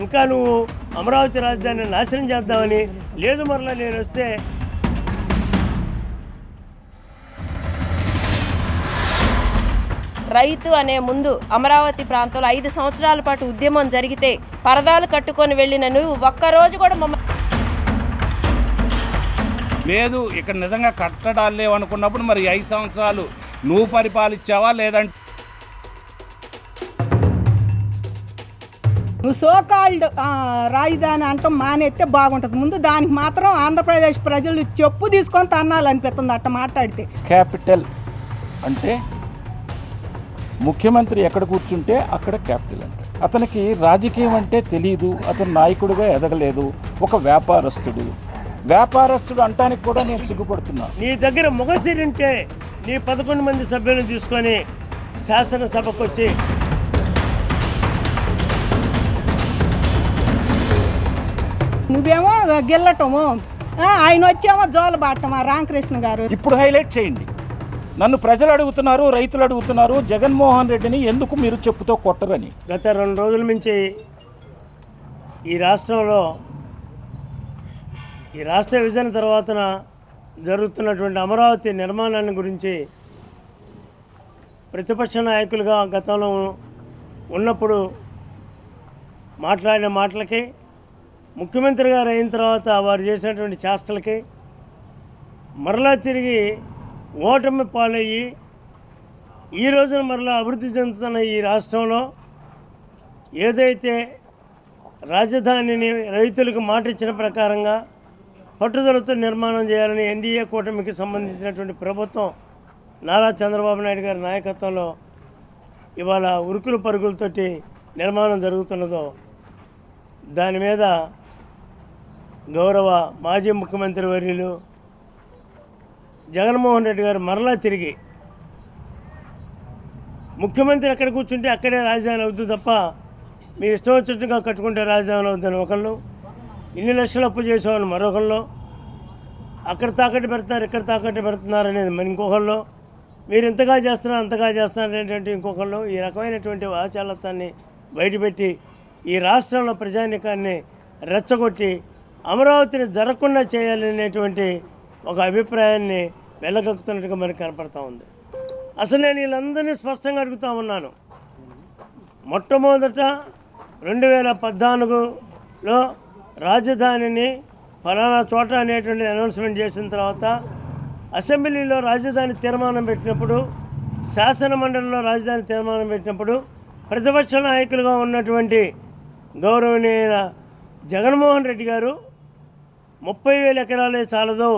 ఇంకా నువ్వు అమరావతి రాజధానిని నాశనం చేద్దామని, లేదు మరలా నేను వస్తే రైతు అనే ముందు అమరావతి ప్రాంతంలో 5 సంవత్సరాల పాటు ఉద్యమం జరిగితే పరదాలు కట్టుకొని వెళ్ళిన నువ్వు ఒక్కరోజు కూడా లేదు ఇక్కడ నిజంగా కట్టడాలు లేవనుకున్నప్పుడు మరి 5 సంవత్సరాలు నువ్వు పరిపాలించావా లేదంటే నువ్వు సోకాల్డ్ రాజధాని అంటాం మానేస్తే బాగుంటుంది. ముందు దానికి మాత్రం ఆంధ్రప్రదేశ్ ప్రజలు చెప్పు తీసుకొని తన్నాలనిపిస్తుంది అట్ట మాట్లాడితే. క్యాపిటల్ అంటే ముఖ్యమంత్రి ఎక్కడ కూర్చుంటే అక్కడ క్యాపిటల్ అంటే. అతనికి రాజకీయం అంటే తెలియదు, అతను నాయకుడిగా ఎదగలేదు, ఒక వ్యాపారస్తుడు అంటానికి కూడా నేను సిగ్గుపడుతున్నా. నీ దగ్గర మొగసిరింటే నీ 11 మంది సభ్యులను తీసుకొని శాసనసభకు వచ్చి నువ్వేమో గిల్లటము, ఆయన వచ్చేమో జోలబాటమా రామకృష్ణ గారు. ఇప్పుడు హైలైట్ చేయండి. నన్ను ప్రజలు అడుగుతున్నారు, రైతులు అడుగుతున్నారు, జగన్మోహన్ రెడ్డిని ఎందుకు మీరు చెప్పుతో కొట్టరని. గత 2 రోజుల నుంచి ఈ రాష్ట్రంలో ఈ రాష్ట్ర విభజన తర్వాత జరుగుతున్నటువంటి అమరావతి నిర్మాణాన్ని గురించి ప్రతిపక్ష నాయకులుగా గతంలో ఉన్నప్పుడు మాట్లాడిన మాటలకి, ముఖ్యమంత్రి గారు అయిన తర్వాత వారు చేసినటువంటి చేష్టలకి మరలా తిరిగి ఓటమి పాలయ్యి ఈ రోజున మరలా అభివృద్ధి చెందుతున్న ఈ రాష్ట్రంలో ఏదైతే రాజధానిని రైతులకు మాట ఇచ్చిన ప్రకారంగా పట్టుదలతో నిర్మాణం చేయాలని ఎన్డీఏ కూటమికి సంబంధించినటువంటి ప్రభుత్వం నారా చంద్రబాబు నాయుడు గారి నాయకత్వంలో ఇవాళ ఉరుకులు పరుగులతోటి నిర్మాణం జరుగుతున్నదో దాని మీద గౌరవ మాజీ ముఖ్యమంత్రి వర్యులు జగన్మోహన్ రెడ్డి గారు మరలా తిరిగి ముఖ్యమంత్రి ఎక్కడ కూర్చుంటే అక్కడే రాజధాని అవుతుంది తప్ప మీ ఇష్టం వచ్చినట్టుగా కట్టుకుంటే రాజధాని అవుతుందని ఒకళ్ళు, ఇన్ని లక్షలు అప్పు చేసేవాళ్ళు మరొకళ్ళు, అక్కడ తాకట్టు పెడుతున్నారు ఇక్కడ తాకట్టు పెడుతున్నారు అనేది మరి ఇంకొకళ్ళు, మీరు ఇంతగా చేస్తున్నారు అంతగా చేస్తున్నారు అనేటువంటి ఇంకొకళ్ళు, ఈ రకమైనటువంటి వాచాలత్వాన్ని బయటపెట్టి ఈ రాష్ట్రంలో ప్రజానీకాన్ని రెచ్చగొట్టి అమరావతిని జరగకుండా చేయాలనేటువంటి ఒక అభిప్రాయాన్ని వెళ్ళగక్కుతున్నట్టుగా మనకు కనపడతా ఉంది. అసలు నేను వీళ్ళందరినీ స్పష్టంగా అడుగుతూ ఉన్నాను. మొట్టమొదట 2014లో రాజధానిని ఫలానా చోట అనేటువంటి అనౌన్స్మెంట్ చేసిన తర్వాత అసెంబ్లీలో రాజధాని తీర్మానం పెట్టినప్పుడు, శాసనమండలిలో రాజధాని తీర్మానం పెట్టినప్పుడు ప్రతిపక్ష నాయకులుగా ఉన్నటువంటి గౌరవనీయ జగన్మోహన్ రెడ్డి గారు 30,000 ఎకరాలే చాలదు,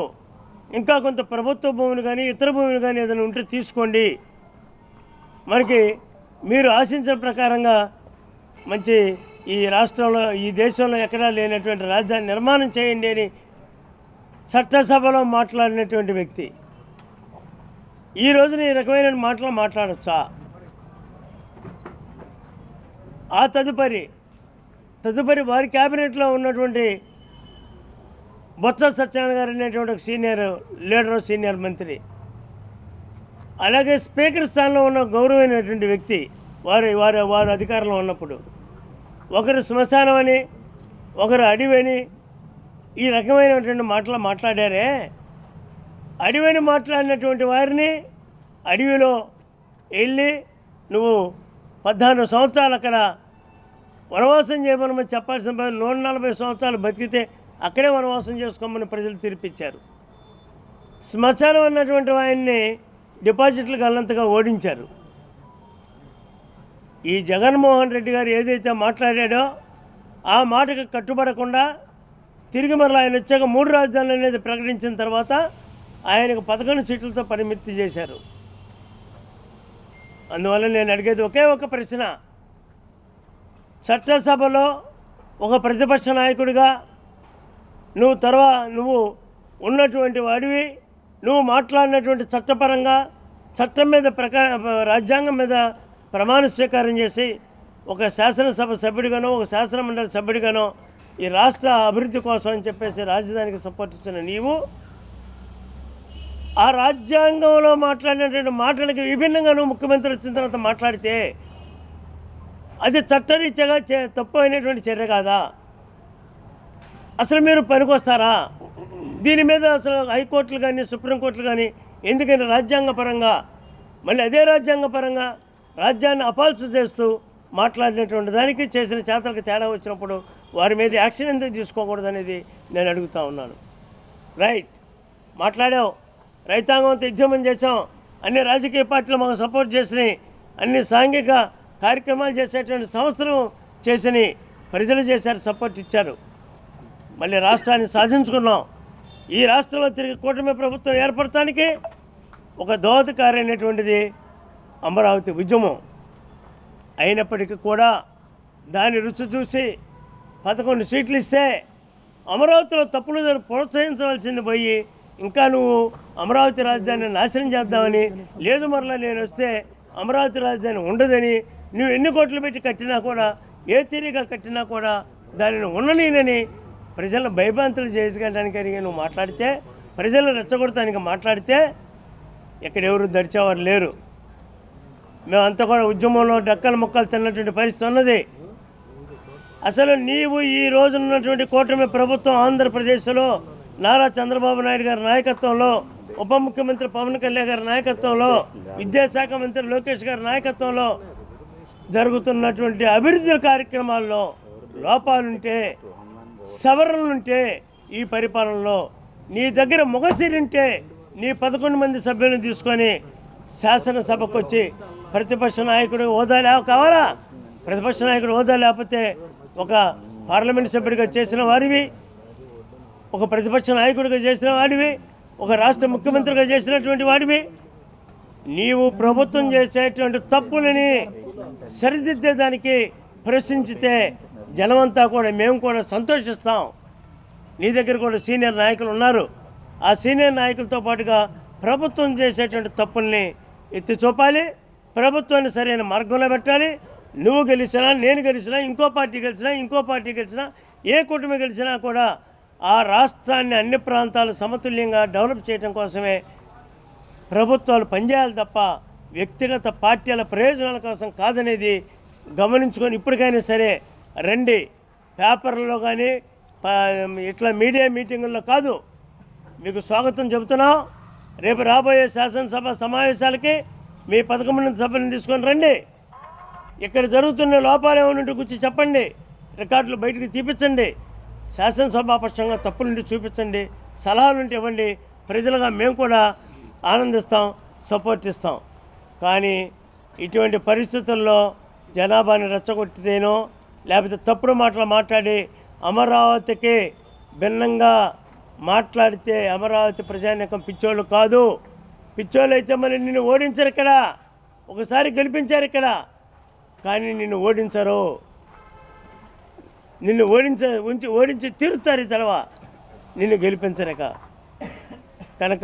ఇంకా కొంత ప్రభుత్వ భూములు కానీ ఇతర భూములు కానీ ఏదైనా ఉంటే తీసుకోండి, మనకి మీరు ఆశించిన ప్రకారంగా మంచి ఈ రాష్ట్రంలో ఈ దేశంలో ఎక్కడా లేనటువంటి రాజధాని నిర్మాణం చేయండి అని చట్టసభలో మాట్లాడినటువంటి వ్యక్తి ఈ రోజున ఈ రకమైన మాటలు మాట్లాడచ్చా? ఆ తదుపరి వారి క్యాబినెట్లో ఉన్నటువంటి బొత్స సత్యనారాయణ గారు అనేటువంటి ఒక సీనియర్ మంత్రి, అలాగే స్పీకర్ స్థానంలో ఉన్న గౌరవమైనటువంటి వ్యక్తి వారు అధికారంలో ఉన్నప్పుడు ఒకరు శ్మశానం అని ఒకరు అడివని ఈ రకమైనటువంటి మాటలు మాట్లాడారే. అడివని మాట్లాడినటువంటి వారిని అడవిలో వెళ్ళి నువ్వు 14 సంవత్సరాలు అక్కడ వనవాసం చేయమని చెప్పాల్సిన 140 సంవత్సరాలు బతికితే అక్కడే వనవాసం చేసుకోమని ప్రజలు తీర్పిచ్చారు. శ్మశానం అన్నటువంటి ఆయన్ని డిపాజిట్లకు అల్లంతగా ఓడించారు. ఈ జగన్మోహన్ రెడ్డి గారు ఏదైతే మాట్లాడాడో ఆ మాటకు కట్టుబడకుండా తిరిగి మరలా ఆయన వచ్చాక 3 రాజధానులు అనేది ప్రకటించిన తర్వాత ఆయనకు 11 సీట్లతో పరిమితి చేశారు. అందువల్ల నేను అడిగేది ఒకే ఒక ప్రశ్న, చట్టసభలో ఒక ప్రతిపక్ష నాయకుడిగా నువ్వు ఉన్నటువంటి వాడివి, నువ్వు మాట్లాడినటువంటి చట్టపరంగా చట్టం మీద రాజ్యాంగం మీద ప్రమాణ స్వీకారం చేసి ఒక శాసనసభ సభ్యుడిగానో ఒక శాసనమండలి సభ్యుడిగానో ఈ రాష్ట్ర అభివృద్ధి కోసం అని చెప్పేసి రాజధానికి సపోర్ట్ ఇచ్చిన నీవు ఆ రాజ్యాంగంలో మాట్లాడినటువంటి మాటలకి విభిన్నంగా నువ్వు ముఖ్యమంత్రి వచ్చిన తర్వాత మాట్లాడితే అది చట్టరీత్యాగా తప్పు అయినటువంటి చర్య కాదా? అసలు మీరు పనికొస్తారా? దీని మీద అసలు హైకోర్టులు కానీ సుప్రీంకోర్టులు కానీ ఎందుకని రాజ్యాంగపరంగా మళ్ళీ అదే రాజ్యాంగపరంగా రాజ్యాన్ని అపాల్సి చేస్తూ మాట్లాడినటువంటి దానికి చేసిన చేతలకు తేడా వచ్చినప్పుడు వారి మీద యాక్షన్ ఎందుకు తీసుకోకూడదు అనేది నేను అడుగుతా ఉన్నాను. రైట్, మాట్లాడావు, రైతాంగంతో ఉద్యమం చేసాం, అన్ని రాజకీయ పార్టీలు మాకు సపోర్ట్ చేసినాయి, అన్ని సాంఘిక కార్యక్రమాలు చేసేటువంటి సంస్థలు చేసినాయి, ప్రజలు చేశారు, సపోర్ట్ ఇచ్చారు. మళ్ళీ రాష్ట్రాన్ని సాధించుకున్నాం. ఈ రాష్ట్రంలో తిరిగి కూటమి ప్రభుత్వం ఏర్పడటానికి ఒక దోహదకారైనటువంటిది అమరావతి ఉద్యమం. అయినప్పటికీ కూడా దాని రుచి చూసి 11 సీట్లు ఇస్తే అమరావతిలో తప్పులు ప్రోత్సహించవలసింది పోయి ఇంకా నువ్వు అమరావతి రాజధానిని నాశనం చేద్దామని, లేదు మరలా నేను వస్తే అమరావతి రాజధాని ఉండదని, నువ్వు ఎన్ని కోట్లు పెట్టి కట్టినా కూడా, ఏ తీరిగా కట్టినా కూడా దానిని ఉండనీనని ప్రజలను భయభ్రాంతులు చేసుకోవడానికి నువ్వు మాట్లాడితే, ప్రజలను రెచ్చగొడటానికి మాట్లాడితే ఇక్కడ ఎవరు దడిచేవారు లేరు. మేమంతా కూడా ఉద్యమంలో డక్కల ముక్కలు తిన్నటువంటి పరిస్థితి ఉన్నది. అసలు నీవు ఈ రోజున్నటువంటి కూటమి ప్రభుత్వం ఆంధ్రప్రదేశ్లో నారా చంద్రబాబు నాయుడు గారి నాయకత్వంలో, ఉప ముఖ్యమంత్రి పవన్ కళ్యాణ్ గారి నాయకత్వంలో, విద్యాశాఖ మంత్రి లోకేష్ గారి నాయకత్వంలో జరుగుతున్నటువంటి అభివృద్ధి కార్యక్రమాల్లో లోపాలుంటే, సవరణలుంటే ఈ పరిపాలనలో నీ దగ్గర మొగసిరుంటే నీ 11 మంది సభ్యులను తీసుకొని శాసనసభకు వచ్చి ప్రతిపక్ష నాయకుడు హోదా కావాలా? ప్రతిపక్ష నాయకుడు హోదా లేకపోతే ఒక పార్లమెంట్ సభ్యుడిగా చేసిన వాడివి, ఒక ప్రతిపక్ష నాయకుడిగా చేసిన వాడివి, ఒక రాష్ట్ర ముఖ్యమంత్రిగా చేసినటువంటి వాడివి. నీవు ప్రభుత్వం చేసేటువంటి తప్పులని సరిదిద్దేదానికి ప్రశ్నించితే జనమంతా కూడా, మేము కూడా సంతోషిస్తాం. నీ దగ్గర కూడా సీనియర్ నాయకులు ఉన్నారు. ఆ సీనియర్ నాయకులతో పాటుగా ప్రభుత్వం చేసేటువంటి తప్పుల్ని ఎత్తి చూపాలి, ప్రభుత్వాన్ని సరైన మార్గంలో పెట్టాలి. నువ్వు గెలిచినా, నేను గెలిచినా, ఇంకో పార్టీ గెలిచినా, ఏ కూటమి గెలిచినా కూడా ఆ రాష్ట్రాన్ని అన్ని ప్రాంతాలు సమతుల్యంగా డెవలప్ చేయడం కోసమే ప్రభుత్వాలు పనిచేయాలి తప్ప వ్యక్తిగత పార్టీల ప్రయోజనాల కోసం కాదనేది గమనించుకొని ఇప్పటికైనా సరే రండి. పేపర్లలో కానీ ఇట్లా మీడియా మీటింగుల్లో కాదు, మీకు స్వాగతం చెబుతున్నాం. రేపు రాబోయే శాసనసభ సమావేశాలకి మీ 11 మంది సభ్యులను తీసుకొని రండి. ఇక్కడ జరుగుతున్న లోపాలు ఏమైనా కూర్చి చెప్పండి, రికార్డులు బయటకు తీపించండి, శాసనసభాపక్షంగా తప్పులుండి చూపించండి, సలహాలుంటే ఇవ్వండి. ప్రజలుగా మేము కూడా ఆనందిస్తాం, సపోర్ట్ ఇస్తాం. కానీ ఇటువంటి పరిస్థితుల్లో జనాభాని రెచ్చగొట్టితేనో లేకపోతే తప్పుడు మాటలు మాట్లాడి అమరావతికి భిన్నంగా మాట్లాడితే అమరావతి ప్రజానీకం పిచ్చోళ్ళు కాదు. పిచ్చోళ్ళు అయితే మరి నిన్ను ఓడించరు, ఇక్కడ ఒకసారి గెలిపించారు ఇక్కడ, కానీ నిన్ను ఓడించరు. నిన్ను ఓడించి తీరుతారు తెలవ, నిన్ను గెలిపించరక. కనుక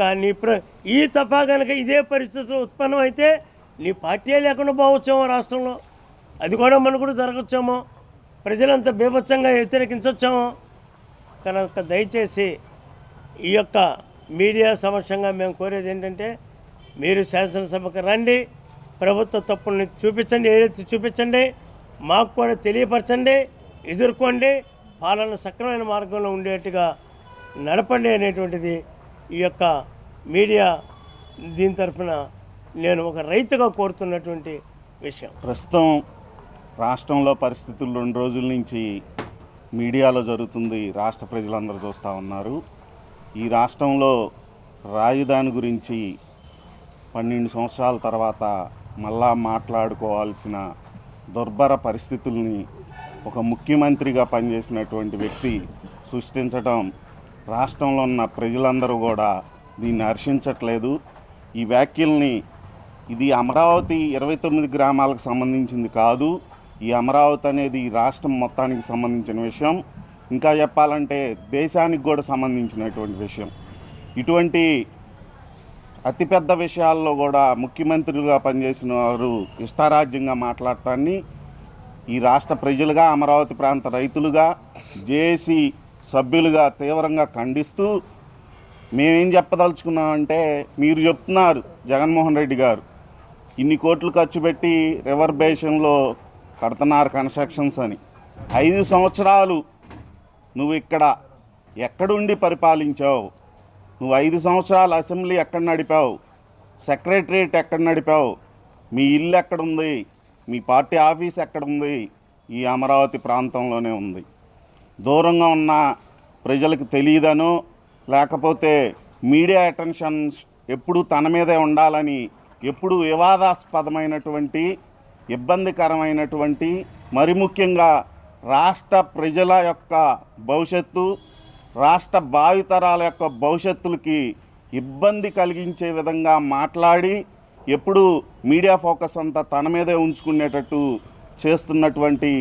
ఈ తఫా కనుక ఇదే పరిస్థితులు ఉత్పన్నమైతే నీ పార్టీ లేకుండా పోవచ్చేమో రాష్ట్రంలో, అది కూడా మనకు కూడా జరగచ్చేమో, ప్రజలంతా బీభత్సంగా వ్యతిరేకించవచ్చేమో. కనుక దయచేసి ఈ యొక్క మీడియా సమక్షంగా మేము కోరేది ఏంటంటే, మీరు శాసనసభకు రండి, ప్రభుత్వ తప్పుల్ని చూపించండి, ఏదైతే చూపించండి, మాకు కూడా తెలియపరచండి, ఎదుర్కోండి, పాలన సక్రమైన మార్గంలో ఉండేట్టుగా నడపండి అనేటువంటిది ఈ యొక్క మీడియా దీని తరఫున నేను ఒక రైతుగా కోరుతున్నటువంటి విషయం. ప్రస్తుతం రాష్ట్రంలో పరిస్థితులు 2 రోజుల నుంచి మీడియాలో జరుగుతుంది, రాష్ట్ర ప్రజలందరూ చూస్తూ ఉన్నారు. ఈ రాష్ట్రంలో రాజధాని గురించి 12 సంవత్సరాల తర్వాత మళ్ళా మాట్లాడుకోవాల్సిన దుర్భర పరిస్థితుల్ని ఒక ముఖ్యమంత్రిగా పనిచేసినటువంటి వ్యక్తి సృష్టించడం రాష్ట్రంలో ఉన్న ప్రజలందరూ కూడా దీన్ని హర్షించట్లేదు. ఈ వ్యాఖ్యల్ని, ఇది అమరావతి 29 గ్రామాలకు సంబంధించింది కాదు, ఈ అమరావతి అనేది రాష్ట్రం మొత్తానికి సంబంధించిన విషయం, ఇంకా చెప్పాలంటే దేశానికి కూడా సంబంధించినటువంటి విషయం. ఇటువంటి అతిపెద్ద విషయాల్లో కూడా ముఖ్యమంత్రులుగా పనిచేసిన వారు ఇష్టారాజ్యంగా మాట్లాడటాన్ని ఈ రాష్ట్ర ప్రజలుగా, అమరావతి ప్రాంత రైతులుగా, జేఏసీ సభ్యులుగా తీవ్రంగా ఖండిస్తూ మేమేం చెప్పదలుచుకున్నామంటే, మీరు చెప్తున్నారు జగన్మోహన్ రెడ్డి గారు ఇన్ని కోట్లు ఖర్చు పెట్టి రివర్బేషన్లో కడుతున్నారు కన్స్ట్రక్షన్స్ అని. 5 సంవత్సరాలు నువ్వు ఇక్కడ ఎక్కడుండి పరిపాలించావు? నువ్వు 5 సంవత్సరాలు అసెంబ్లీ ఎక్కడ నడిపావు? సెక్రటరియట్ ఎక్కడ నడిపావు? మీ ఇల్లు ఎక్కడుంది? మీ పార్టీ ఆఫీస్ ఎక్కడుంది? ఈ అమరావతి ప్రాంతంలోనే ఉంది. దూరంగా ఉన్న ప్రజలకు తెలియదనో లేకపోతే మీడియా అటెన్షన్ ఎప్పుడు తన మీదే ఉండాలని ఎప్పుడు వివాదాస్పదమైనటువంటి ఇబ్బందికరమైనటువంటి మరి ముఖ్యంగా రాష్ట్ర ప్రజల యొక్క భవిష్యత్తు, రాష్ట్ర భావితరాల యొక్క భవిష్యత్తులకి ఇబ్బంది కలిగించే విధంగా మాట్లాడి ఎప్పుడు మీడియా ఫోకస్ అంతా తన మీదే ఉంచుకునేటట్టు చేస్తున్నటువంటి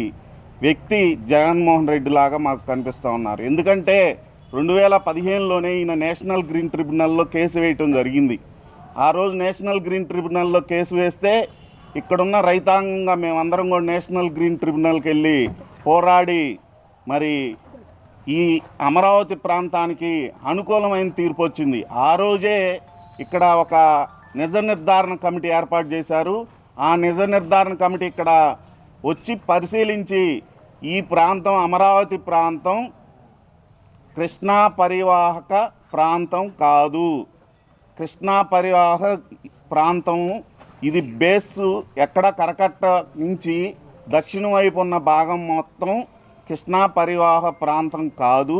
వ్యక్తి జగన్మోహన్ రెడ్డి లాగా మాకు కనిపిస్తూ ఉన్నారు. ఎందుకంటే 2015లోనే ఈయన నేషనల్ గ్రీన్ ట్రిబ్యునల్లో కేసు వేయటం జరిగింది. ఆ రోజు నేషనల్ గ్రీన్ ట్రిబ్యునల్లో కేసు వేస్తే ఇక్కడున్న రైతాంగంగా మేమందరం కూడా నేషనల్ గ్రీన్ ట్రిబ్యునల్కి వెళ్ళి పోరాడి మరి ఈ అమరావతి ప్రాంతానికి అనుకూలమైన తీర్పు వచ్చింది. ఆ రోజే ఇక్కడ ఒక నిజ నిర్ధారణ కమిటీ ఏర్పాటు చేశారు. ఆ నిజ నిర్ధారణ కమిటీ ఇక్కడ వచ్చి పరిశీలించి ఈ ప్రాంతం అమరావతి ప్రాంతం కృష్ణా పరివాహక ప్రాంతం కాదు, కృష్ణా పరివాహక ప్రాంతం ఇది బేసు ఎక్కడ కరకట్ట నుంచి దక్షిణ వైపు ఉన్న భాగం మొత్తం కృష్ణా పరివాహక ప్రాంతం కాదు,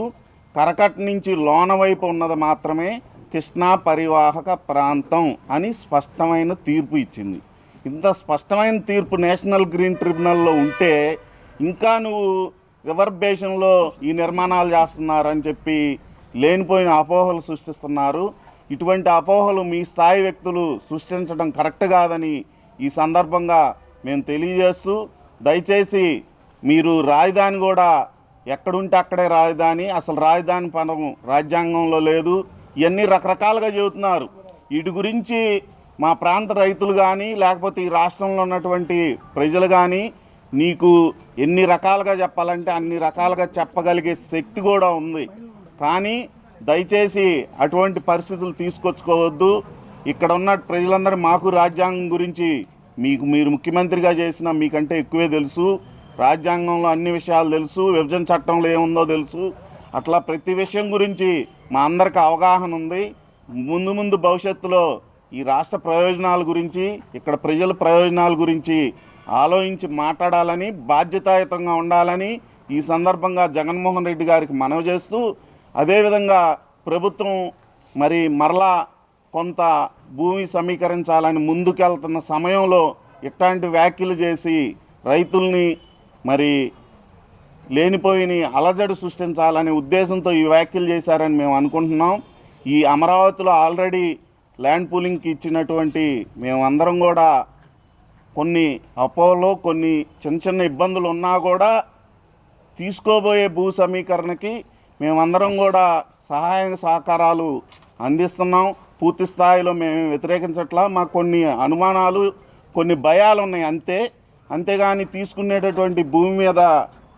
కరకట్ట నుంచి లోన వైపు ఉన్నది మాత్రమే కృష్ణా పరివాహక ప్రాంతం అని స్పష్టమైన తీర్పు ఇచ్చింది. ఇంత స్పష్టమైన తీర్పు నేషనల్ గ్రీన్ ట్రిబ్యునల్లో ఉంటే ఇంకా నువ్వు రివర్ బేసిన్లో ఈ నిర్మాణాలు చేస్తున్నారని చెప్పి లేనిపోయిన అపోహలు సృష్టిస్తున్నారు. ఇటువంటి అపోహలు మీ స్థాయి వ్యక్తులు సృష్టించడం కరెక్ట్ కాదని ఈ సందర్భంగా మేము తెలియజేస్తూ, దయచేసి మీరు రాజధాని కూడా ఎక్కడుంటే అక్కడే రాజధాని, అసలు రాజధాని పదం రాజ్యాంగంలో లేదు, ఇవన్నీ రకరకాలుగా చెబుతున్నారు. వీటి గురించి మా ప్రాంత రైతులు కానీ లేకపోతే ఈ రాష్ట్రంలో ఉన్నటువంటి ప్రజలు కానీ నీకు ఎన్ని రకాలుగా చెప్పాలంటే అన్ని రకాలుగా చెప్పగలిగే శక్తి కూడా ఉంది. కానీ దయచేసి అటువంటి పరిస్థితులు తీసుకొచ్చుకోవద్దు. ఇక్కడ ఉన్న ప్రజలందరూ మాకు రాజ్యాంగం గురించి మీరు ముఖ్యమంత్రిగా చేసినా మీకంటే ఎక్కువే తెలుసు, రాజ్యాంగంలో అన్ని విషయాలు తెలుసు, విభజన చట్టంలో ఏముందో తెలుసు. అట్లా ప్రతి విషయం గురించి మా అందరికీ అవగాహన ఉంది. ముందు భవిష్యత్తులో ఈ రాష్ట్ర ప్రయోజనాల గురించి ఇక్కడ ప్రజల ప్రయోజనాల గురించి ఆలోచించి మాట్లాడాలని, బాధ్యతాయుతంగా ఉండాలని ఈ సందర్భంగా జగన్మోహన్ రెడ్డి గారికి మనవి చేస్తూ, అదేవిధంగా ప్రభుత్వం మరి మరలా కొంత భూమి సమీకరించాలని ముందుకెళ్తున్న సమయంలో ఇట్లాంటి వ్యాఖ్యలు చేసి రైతుల్ని మరి లేనిపోయిన అలజడి సృష్టించాలనే ఉద్దేశంతో ఈ వ్యాఖ్యలు చేశారని మేము అనుకుంటున్నాం. ఈ అమరావతిలో ఆల్రెడీ ల్యాండ్ పూలింగ్కి ఇచ్చినటువంటి మేమందరం కూడా కొన్ని అపోలో కొన్ని చిన్న ఇబ్బందులు ఉన్నా కూడా తీసుకోబోయే భూ సమీకరణకి మేమందరం కూడా సహాయ సహకారాలు అందిస్తున్నాం. పూర్తి స్థాయిలో మేము వ్యతిరేకించట్లా, మాకు కొన్ని అనుమానాలు కొన్ని భయాలు ఉన్నాయి అంతేగాని తీసుకునేటటువంటి భూమి మీద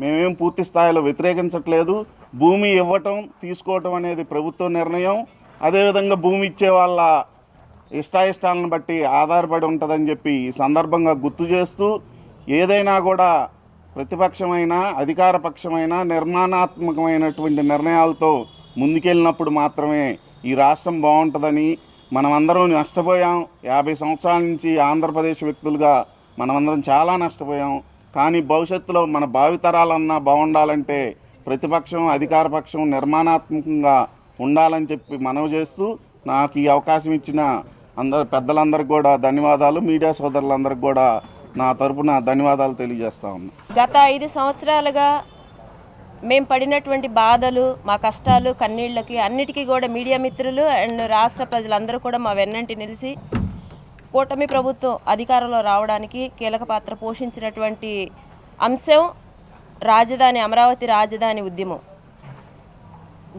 మేమేం పూర్తి స్థాయిలో వ్యతిరేకించట్లేదు. భూమి ఇవ్వటం తీసుకోవటం అనేది ప్రభుత్వ నిర్ణయం. అదేవిధంగా భూమి ఇచ్చే వాళ్ళ ఇష్టాయిష్టాలను బట్టి ఆధారపడి ఉంటుందని చెప్పి ఈ సందర్భంగా గుర్తు చేస్తూ, ఏదైనా కూడా ప్రతిపక్షమైన అధికార పక్షమైన నిర్మాణాత్మకమైనటువంటి నిర్ణయాలతో ముందుకెళ్ళినప్పుడు మాత్రమే ఈ రాష్ట్రం బాగుంటుందని, మనమందరం నష్టపోయాం. 50 సంవత్సరాల నుంచి ఆంధ్రప్రదేశ్ వ్యక్తులుగా మనమందరం చాలా నష్టపోయాం. కానీ భవిష్యత్తులో మన భావితరాలన్నా బాగుండాలంటే ప్రతిపక్షం అధికార పక్షం నిర్మాణాత్మకంగా ఉండాలని చెప్పి మనవి చేస్తూ, నాకు ఈ అవకాశం ఇచ్చిన పెద్దలందరికీ కూడా ధన్యవాదాలు, మీడియా సోదరులందరికీ కూడా నా తరపున ధన్యవాదాలు తెలియజేస్తా ఉన్నాను. గత 5 సంవత్సరాలుగా మేము పడినటువంటి బాధలు, మా కష్టాలు, కన్నీళ్ళకి అన్నిటికీ కూడా మీడియా మిత్రులు అండ్ రాష్ట్ర ప్రజలందరూ కూడా మా వెన్నంటి నిలిచి కూటమి ప్రభుత్వం అధికారంలో రావడానికి కీలక పాత్ర పోషించినటువంటి అంశం రాజధాని, అమరావతి రాజధాని ఉద్యమం.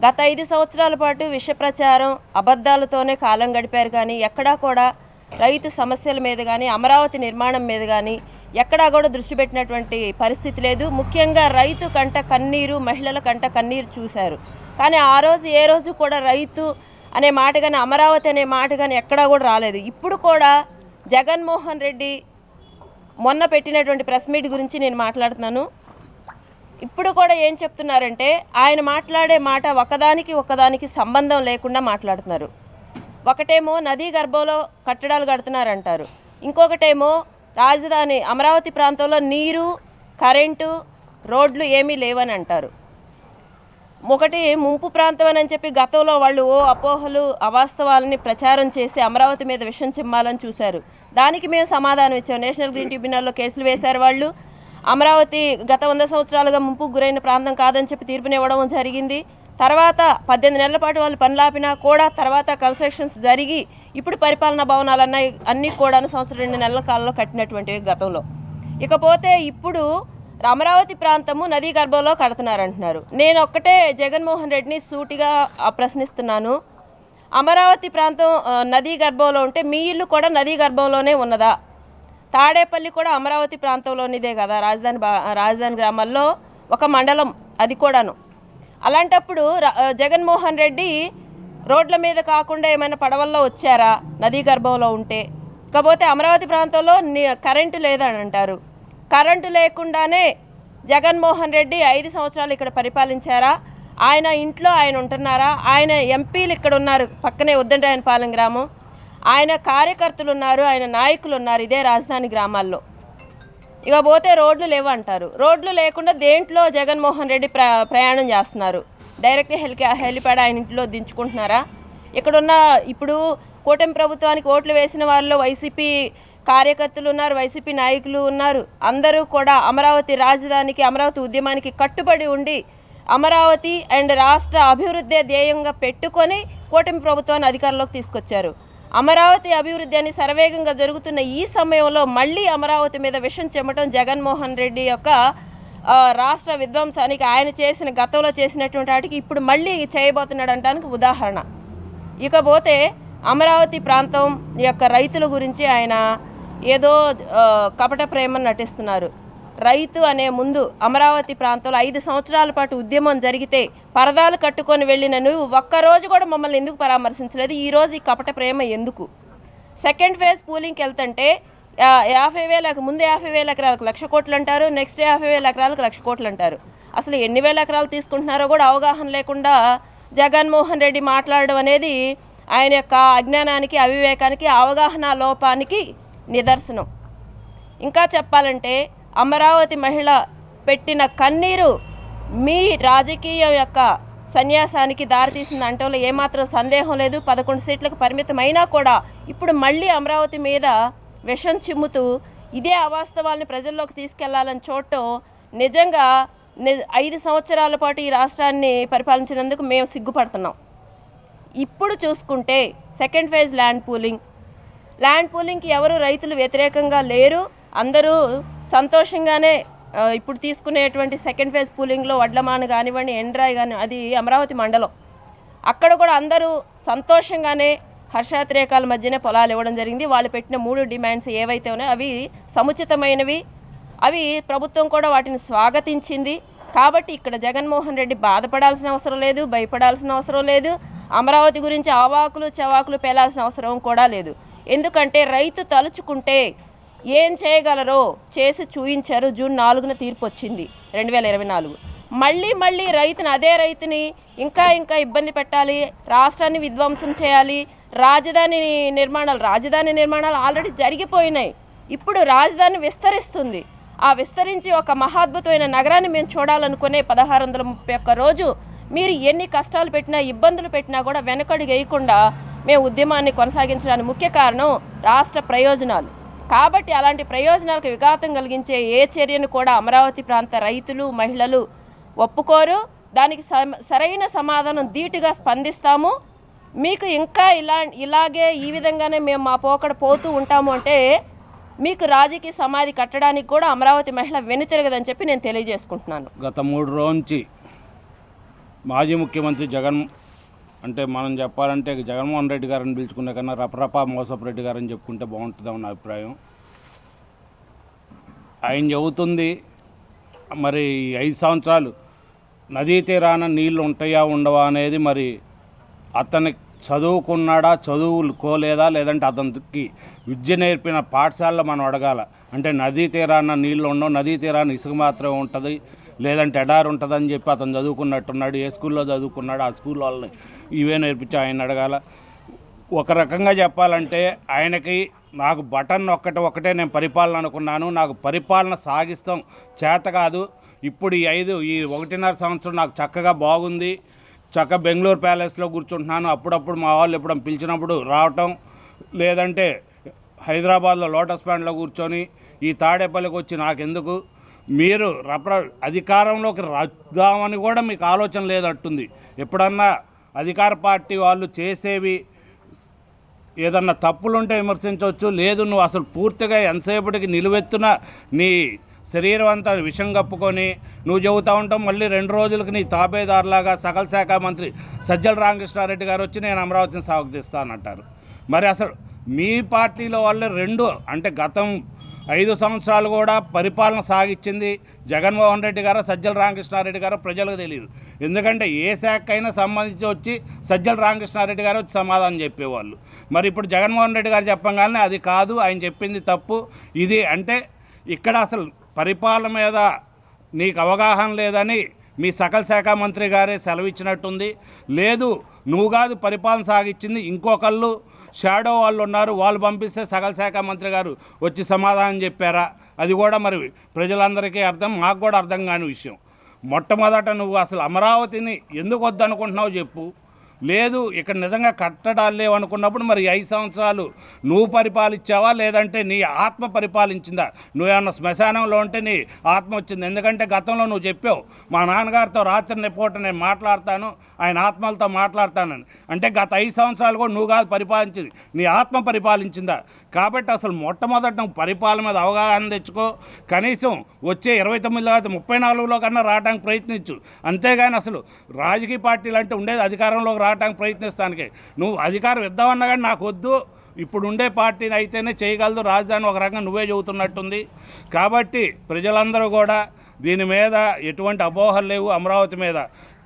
గత 5 సంవత్సరాల పాటు విష ప్రచారం, అబద్ధాలతోనే కాలం గడిపారు. కానీ ఎక్కడా కూడా రైతు సమస్యల మీద కానీ అమరావతి నిర్మాణం మీద కానీ ఎక్కడా కూడా దృష్టి పెట్టినటువంటి పరిస్థితి లేదు. ముఖ్యంగా రైతు కంట కన్నీరు, మహిళల కంట కన్నీరు చూశారు. కానీ ఆ రోజు ఏ రోజు కూడా రైతు అనే మాట కానీ అమరావతి అనే మాట కానీ ఎక్కడా కూడా రాలేదు. ఇప్పుడు కూడా జగన్మోహన్ రెడ్డి మొన్న పెట్టినటువంటి ప్రెస్ మీట్ గురించి నేను మాట్లాడుతున్నాను. ఇప్పుడు కూడా ఏం చెప్తున్నారంటే ఆయన మాట్లాడే మాట ఒకదానికి సంబంధం లేకుండా మాట్లాడుతున్నారు. ఒకటేమో నదీ గర్భంలో కట్టడాలు కడుతున్నారంటారు, ఇంకొకటేమో రాజధాని అమరావతి ప్రాంతంలో నీరు, కరెంటు, రోడ్లు ఏమీ లేవని అంటారు. ఒకటి ముంపు ప్రాంతం అని చెప్పి గతంలో వాళ్ళు అపోహలు అవాస్తవాలని ప్రచారం చేసి అమరావతి మీద విషం చిమ్మాలని చూశారు. దానికి మేము సమాధానం ఇచ్చాం. నేషనల్ గ్రీన్ ట్రిబ్యునల్లో కేసులు వేశారు వాళ్ళు. అమరావతి గత 100 సంవత్సరాలుగా ముంపుకు గురైన ప్రాంతం కాదని చెప్పి తీర్పునివ్వడం జరిగింది. తర్వాత 18 నెలల పాటు వాళ్ళు పనులాపినా కూడా తర్వాత కన్స్ట్రక్షన్స్ జరిగి ఇప్పుడు పరిపాలనా భవనాలు అన్నీ కూడా 1-2 నెలల కాలంలో కట్టినటువంటివి గతంలో. ఇకపోతే ఇప్పుడు అమరావతి ప్రాంతము నదీ గర్భంలో కడుతున్నారంటున్నారు. నేను ఒక్కటే జగన్మోహన్ రెడ్డిని సూటిగా ప్రశ్నిస్తున్నాను. అమరావతి ప్రాంతం నదీ గర్భంలో ఉంటే మీ ఇల్లు కూడా నదీ గర్భంలోనే ఉన్నదా? తాడేపల్లి కూడా అమరావతి ప్రాంతంలోనిదే కదా, రాజధాని గ్రామాల్లో ఒక మండలం అది కూడాను. అలాంటప్పుడు జగన్మోహన్ రెడ్డి రోడ్ల మీద కాకుండా ఏమైనా పడవల్లో వచ్చారా నదీ గర్భంలో ఉంటే? ఇకపోతే అమరావతి ప్రాంతంలో కరెంటు లేదని అంటారు. కరెంటు లేకుండానే జగన్మోహన్ రెడ్డి 5 సంవత్సరాలు ఇక్కడ పరిపాలించారా? ఆయన ఇంట్లో ఆయన ఉంటున్నారా? ఆయన ఎంపీలు ఇక్కడ ఉన్నారు, పక్కనే ఉద్దండరాయనపాలెం గ్రామం. ఆయన కార్యకర్తలు ఉన్నారు, ఆయన నాయకులు ఉన్నారు ఇదే రాజధాని గ్రామాల్లో. ఇకపోతే రోడ్లు లేవంటారు. రోడ్లు లేకుండా దేంట్లో జగన్మోహన్ రెడ్డి ప్రయాణం చేస్తున్నారు? డైరెక్ట్ హెలిప్యాడ్ ఆయన ఇంట్లో దించుకుంటున్నారా? ఇక్కడున్న ఇప్పుడు కూటమి ప్రభుత్వానికి ఓట్లు వేసిన వాళ్ళలో వైసీపీ కార్యకర్తలు ఉన్నారు, వైసీపీ నాయకులు ఉన్నారు. అందరూ కూడా అమరావతి రాజధానికి, అమరావతి ఉద్యమానికి కట్టుబడి ఉండి అమరావతి అండ్ రాష్ట్ర అభివృద్ధి ధ్యేయంగా పెట్టుకొని కూటమి ప్రభుత్వాన్ని అధికారంలోకి తీసుకొచ్చారు. అమరావతి అభివృద్ధి అని శరవేగంగా జరుగుతున్న ఈ సమయంలో మళ్ళీ అమరావతి మీద విషం చెమ్మటం జగన్మోహన్ రెడ్డి యొక్క రాష్ట్ర విధ్వంసానికి, ఆయన చేసిన గతంలో చేసినటువంటి వాటికి ఇప్పుడు మళ్ళీ చేయబోతున్నాడు అనడానికి ఉదాహరణ. ఇకపోతే అమరావతి ప్రాంతం యొక్క రైతుల గురించి ఆయన ఏదో కపట ప్రేమను నటిస్తున్నారు. రైతు అనే ముందు అమరావతి ప్రాంతంలో 5 సంవత్సరాల పాటు ఉద్యమం జరిగితే పరదాలు కట్టుకొని వెళ్ళిన నువ్వు ఒక్కరోజు కూడా మమ్మల్ని ఎందుకు పరామర్శించలేదు? ఈరోజు ఈ కపట ప్రేమ ఎందుకు? సెకండ్ ఫేజ్ పూలింగ్కి వెళ్తుంటే 50,000 ముందు 50,000 ఎకరాలకు 1,00,000 కోట్లు అంటారు, నెక్స్ట్ 50,000 ఎకరాలకు 1,00,000 కోట్లు అంటారు. అసలు ఎన్ని వేల ఎకరాలు తీసుకుంటున్నారో కూడా అవగాహన లేకుండా జగన్మోహన్ రెడ్డి మాట్లాడడం అనేది ఆయన యొక్క అజ్ఞానానికి, అవివేకానికి, అవగాహన లోపానికి నిదర్శనం. ఇంకా చెప్పాలంటే అమరావతి మహిళ పెట్టిన కన్నీరు మీ రాజకీయం యొక్క సన్యాసానికి దారితీసింది అంటంలో ఏమాత్రం సందేహం లేదు. 11 సీట్లకు పరిమితమైనా కూడా ఇప్పుడు మళ్ళీ అమరావతి మీద విషం చిమ్ముతూ ఇదే అవాస్తవాల్ని ప్రజల్లోకి తీసుకెళ్లాలని చూడటం నిజంగా 5 సంవత్సరాల పాటు ఈ రాష్ట్రాన్ని పరిపాలించినందుకు మేము సిగ్గుపడుతున్నాం. ఇప్పుడు చూసుకుంటే సెకండ్ ఫేజ్ ల్యాండ్ పూలింగ్కి ఎవరు రైతులు వ్యతిరేకంగా లేరు. అందరూ సంతోషంగానే ఇప్పుడు తీసుకునేటువంటి సెకండ్ ఫేజ్ పూలింగ్లో వడ్లమాను కానివ్వండి, ఎండ్రాయి కానీ, అది అమరావతి మండలం, అక్కడ కూడా అందరూ సంతోషంగానే హర్షాతిరేకాల మధ్యనే పొలాలు ఇవ్వడం జరిగింది. వాళ్ళు పెట్టిన 3 డిమాండ్స్ ఏవైతే ఉన్నాయో అవి సముచితమైనవి. అవి ప్రభుత్వం కూడా వాటిని స్వాగతించింది. కాబట్టి ఇక్కడ జగన్మోహన్ రెడ్డి బాధపడాల్సిన అవసరం లేదు, భయపడాల్సిన అవసరం లేదు. అమరావతి గురించి ఆవాకులు చవాకులు పేలాల్సిన అవసరం కూడా లేదు. ఎందుకంటే రైతు తలుచుకుంటే ఏం చేయగలరో చేసి చూయించారు. జూన్ 4న తీర్పు వచ్చింది 2024. మళ్ళీ అదే రైతుని ఇంకా ఇబ్బంది పెట్టాలి, రాష్ట్రాన్ని విధ్వంసం చేయాలి. రాజధాని నిర్మాణాలు ఆల్రెడీ జరిగిపోయినాయి. ఇప్పుడు రాజధాని విస్తరిస్తుంది. ఆ విస్తరించి ఒక మహాద్భుతమైన నగరాన్ని మేము చూడాలనుకునే 1631 రోజు మీరు ఎన్ని కష్టాలు పెట్టినా, ఇబ్బందులు పెట్టినా కూడా వెనకడుగు వేయకుండా మేము ఉద్యమాన్ని కొనసాగించడానికి ముఖ్య కారణం రాష్ట్ర ప్రయోజనాలు. కాబట్టి అలాంటి ప్రయోజనాలకు విఘాతం కలిగించే ఏ చర్యను కూడా అమరావతి ప్రాంత రైతులు, మహిళలు ఒప్పుకోరు. దానికి సరైన సమాధానం ధీటుగా స్పందిస్తాము. మీకు ఇంకా ఇలాగే ఈ విధంగానే మేము మా పోకడ పోతూ ఉంటాము అంటే మీకు రాజకీయ సమాధి కట్టడానికి కూడా అమరావతి మహిళ వెనుతిరగదని చెప్పి నేను తెలియజేసుకుంటున్నాను. గత 3 రోజుల నుంచి మాజీ ముఖ్యమంత్రి అంటే మనం చెప్పాలంటే జగన్మోహన్ రెడ్డి గారిని పిలుచుకునే కన్నా రపరపా మోసపు రెడ్డి గారని చెప్పుకుంటే బాగుంటుందని నా అభిప్రాయం. ఆయన చెబుతుంది మరి 5 సంవత్సరాలు నదీ తీరాన నీళ్ళు ఉంటాయా ఉండవా అనేది మరి అతనికి చదువుకున్నాడా, చదువుకోలేదా, లేదంటే అతనికి విద్య నేర్పిన పాఠశాలలో మనం అడగాల. అంటే నదీ తీరాన నీళ్ళు ఉండవు, నదీ తీరాన ఇసుక మాత్రమే ఉంటుంది, లేదంటే ఎడారి ఉంటుందని చెప్పి అతను చదువుకున్నట్టున్నాడు. ఏ స్కూల్లో చదువుకున్నాడు, ఆ స్కూల్ వాళ్ళని ఇవే నేర్పించి ఆయన అడగాల. ఒక రకంగా చెప్పాలంటే ఆయనకి నాకు బటన్ ఒకటే నేను పరిపాలన అనుకున్నాను, నాకు పరిపాలన సాగిస్తాం చేత కాదు. ఇప్పుడు ఈ 1.5 సంవత్సరం నాకు చక్కగా బాగుంది, చక్కగా బెంగళూరు ప్యాలెస్లో కూర్చుంటున్నాను. అప్పుడప్పుడు మా వాళ్ళు ఎప్పుడైనా పిలిచినప్పుడు రావటం, లేదంటే హైదరాబాద్లో లోటస్ పాండ్లో కూర్చొని ఈ తాడేపల్లికి వచ్చి నాకెందుకు, మీరు అధికారంలోకి రాద్దామని కూడా మీకు ఆలోచన లేదట్టుంది. ఎప్పుడన్నా అధికార పార్టీ వాళ్ళు చేసేవి ఏదన్నా తప్పులుంటే విమర్శించవచ్చు, లేదు నువ్వు అసలు పూర్తిగా ఎంతసేపటికి నిలువెత్తున నీ శరీరం అంతా విషం కప్పుకొని నువ్వు చెబుతూ ఉంటావు. మళ్ళీ 2 రోజులకి నీ తాబేదారులాగా సకల శాఖ మంత్రి సజ్జల రామకృష్ణారెడ్డి గారు వచ్చి నేను అమరావతిని సాగుతీస్తానంటారు. మరి అసలు మీ పార్టీలో వాళ్ళే 2 అంటే గతం 5 సంవత్సరాలు కూడా పరిపాలన సాగించింది జగన్మోహన్ రెడ్డి గారు, సజ్జల రామకృష్ణారెడ్డి గారు ప్రజలకు తెలియదు. ఎందుకంటే ఏ శాఖకైనా సంబంధించి వచ్చి సజ్జల రామకృష్ణారెడ్డి గారు వచ్చి సమాధానం చెప్పేవాళ్ళు. మరి ఇప్పుడు జగన్మోహన్ రెడ్డి గారు చెప్పగానే అది కాదు, ఆయన చెప్పింది తప్పు ఇది అంటే ఇక్కడ అసలు పరిపాలన మీద నీకు అవగాహన లేదని మీ సకల శాఖ మంత్రి గారే సెలవిచ్చినట్టుంది. లేదు నువ్వు కాదు పరిపాలన సాగించింది, ఇంకొకళ్ళు షాడో వాళ్ళు ఉన్నారు, వాళ్ళు పంపిస్తే సకల శాఖ మంత్రి గారు వచ్చి సమాధానం చెప్పారా, అది కూడా మరి ప్రజలందరికీ అర్థం, మాకు కూడా అర్థం కాని విషయం. మొట్టమొదట నువ్వు అసలు అమరావతిని ఎందుకు వద్దనుకుంటున్నావు చెప్పు. లేదు ఇక్కడ నిజంగా కట్టడాలు లేవనుకున్నప్పుడు మరి 5 సంవత్సరాలు నువ్వు పరిపాలించావా, లేదంటే నీ ఆత్మ పరిపాలించిందా? నువ్వేమన్నా శ్మశానంలో ఉంటే నీ ఆత్మ వచ్చింది. ఎందుకంటే గతంలో నువ్వు చెప్పావు మా నాన్నగారితో రాత్రి పూట నేను మాట్లాడతాను, ఆయన ఆత్మలతో మాట్లాడతానని. అంటే గత 5 సంవత్సరాలు కూడా నువ్వు కాదు పరిపాలించింది, నీ ఆత్మ పరిపాలించిందా? కాబట్టి అసలు మొట్టమొదట నువ్వు పరిపాలన మీద అవగాహన తెచ్చుకో. కనీసం వచ్చే 29 తర్వాత 34లో కన్నా రావడానికి ప్రయత్నించు. అంతేగాని అసలు రాజకీయ పార్టీలు అంటే ఉండేది అధికారంలోకి రావడానికి ప్రయత్నిస్తానికే. నువ్వు అధికారం ఇద్దామన్నా కానీ నాకు వద్దు, ఇప్పుడు ఉండే పార్టీని అయితేనే చేయగలదు రాజధాని, ఒక రకంగా నువ్వే చెబుతున్నట్టుంది. కాబట్టి ప్రజలందరూ కూడా దీని మీద ఎటువంటి అపోహలు లేవు. అమరావతి మీద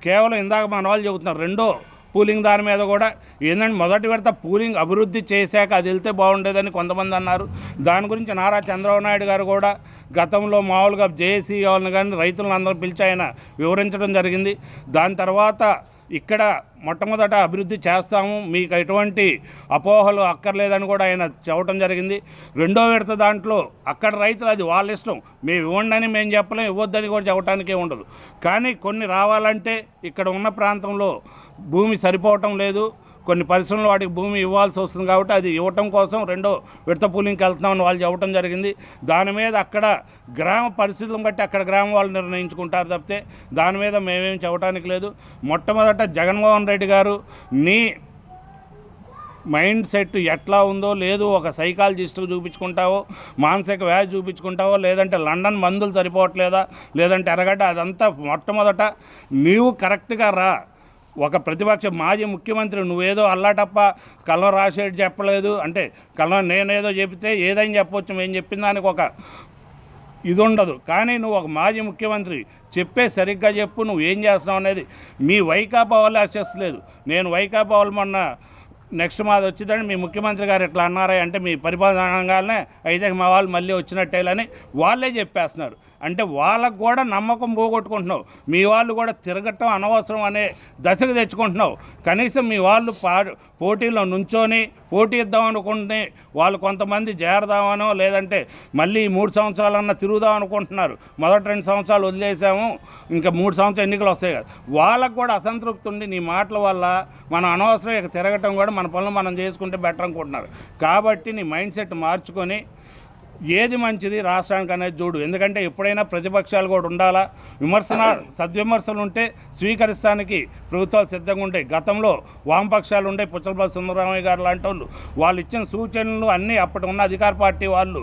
కేవలం ఇందాక మన వాళ్ళు చెబుతున్నారు రెండో పూలింగ్ దాని మీద కూడా ఏంటంటే మొదటి విడత పూలింగ్ అభివృద్ధి చేశాక అది వెళ్తే బాగుండేదని కొంతమంది అన్నారు. దాని గురించి నారా చంద్రబాబు నాయుడు గారు కూడా గతంలో మామూలుగా జేఏసీ వాళ్ళని కానీ రైతులను అందరూ పిలిచి ఆయన వివరించడం జరిగింది. దాని తర్వాత ఇక్కడ మొట్టమొదట అభివృద్ధి చేస్తాము, మీకు ఎటువంటి అపోహలు అక్కర్లేదని కూడా ఆయన చెప్పడం జరిగింది. రెండో విడత దాంట్లో అక్కడ రైతులు అది వాళ్ళ ఇష్టం, మేము ఇవ్వండి అని మేము చెప్పలేం, ఇవ్వద్దని కూడా చెప్పడానికే ఉండదు. కానీ కొన్ని రావాలంటే ఇక్కడ ఉన్న ప్రాంతంలో భూమి సరిపోవటం లేదు, కొన్ని పరిశ్రమలు వాటికి భూమి ఇవ్వాల్సి వస్తుంది. కాబట్టి అది ఇవ్వటం కోసం రెండో విడత పూలింగ్కి వెళ్తున్నామని వాళ్ళు చెప్పడం జరిగింది. దాని మీద అక్కడ గ్రామ పరిస్థితులను బట్టి అక్కడ గ్రామం వాళ్ళు నిర్ణయించుకుంటారు తప్పితే దాని మీద మేమేం చెప్పడానికి లేదు. మొట్టమొదట జగన్మోహన్ రెడ్డి గారు నీ మైండ్ సెట్ ఎట్లా ఉందో, లేదు ఒక సైకాలజిస్ట్కి చూపించుకుంటావో, మానసిక వ్యాధి చూపించుకుంటావో, లేదంటే లండన్ మందులు సరిపోవట్లేదా, లేదంటే ఎరగడ్డ, అదంతా మొట్టమొదట నీవు కరెక్ట్గా రా. ఒక ప్రతిపక్ష మాజీ ముఖ్యమంత్రి నువ్వేదో అల్లాటప్ప కళ్ళం రాసేది చెప్పలేదు అంటే కళ్ళం నేనేదో చెబితే ఏదైనా చెప్పవచ్చు, మేము చెప్పిన దానికి ఒక ఇది ఉండదు. కానీ నువ్వు ఒక మాజీ ముఖ్యమంత్రి చెప్పే సరిగ్గా చెప్పు, నువ్వు ఏం చేస్తున్నావు అనేది. మీ వైకాపా వాళ్ళు అసెస్లేదు. నేను వైకాపా వాళ్ళు మొన్న నెక్స్ట్ మాది వచ్చిందని మీ ముఖ్యమంత్రి గారు ఎట్లా అన్నారా అంటే మీ పరిపాలనగానే అయితే మా వాళ్ళు మళ్ళీ వచ్చినట్టేలని వాళ్ళే చెప్పేస్తున్నారు. అంటే వాళ్ళకు కూడా నమ్మకం పోగొట్టుకుంటున్నావు. మీ వాళ్ళు కూడా తిరగటం అనవసరం అనే దశకు తెచ్చుకుంటున్నావు. కనీసం మీ వాళ్ళు పోటీలో నుంచొని పోటీ ఇద్దాం అనుకుంటే వాళ్ళు కొంతమంది చేరదామనో, లేదంటే మళ్ళీ 3 సంవత్సరాలన్నా తిరుగుదాం అనుకుంటున్నారు. మొదటి 2 సంవత్సరాలు వదిలేసాము, ఇంకా 3 సంవత్సరాలు ఎన్నికలు వస్తాయి కదా, వాళ్ళకు కూడా అసంతృప్తి ఉండి నీ మాటల వల్ల మనం అనవసరం ఇక తిరగటం కూడా మన పనులు మనం చేసుకుంటే బెటర్ అనుకుంటున్నారు. కాబట్టి నీ మైండ్ సెట్ మార్చుకొని ఏది మంచిది రాష్ట్రానికి అనేది చూడు. ఎందుకంటే ఎప్పుడైనా ప్రతిపక్షాలు కూడా ఉండాలా, సద్విమర్శలు ఉంటే స్వీకరిస్తానికి ప్రభుత్వాలు సిద్ధంగా ఉంటాయి. గతంలో వామపక్షాలు ఉండే పుచ్చలపల్లి సుందరరామయ్య గారు లాంటి వాళ్ళు ఇచ్చిన సూచనలు అన్నీ అప్పటి ఉన్న అధికార పార్టీ వాళ్ళు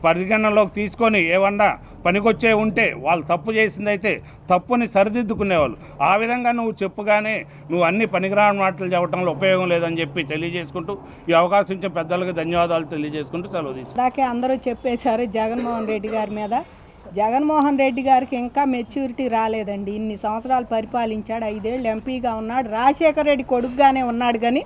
పరిగణనలోకి తీసుకొని ఏమన్నా పనికొచ్చే ఉంటే వాళ్ళు తప్పు చేసిందైతే తప్పుని సరిదిద్దుకునేవాళ్ళు. ఆ విధంగా నువ్వు చెప్పుగానే నువ్వు అన్ని పనికిరాని మాటలు చెప్పడంలో ఉపయోగం లేదని చెప్పి తెలియజేసుకుంటూ ఈ అవకాశం ఇచ్చే పెద్దలకు ధన్యవాదాలు తెలియజేసుకుంటూ సెలవు తీసుకుంటాం. దాకే అందరూ చెప్పేశారు జగన్మోహన్ రెడ్డి గారి మీద. జగన్మోహన్ రెడ్డి గారికి ఇంకా మెచ్యూరిటీ రాలేదండి. ఇన్ని సంవత్సరాలు పరిపాలించాడు, 5 ఏళ్ళు ఎంపీగా ఉన్నాడు, రాజశేఖర రెడ్డి కొడుకుగానే ఉన్నాడు. కానీ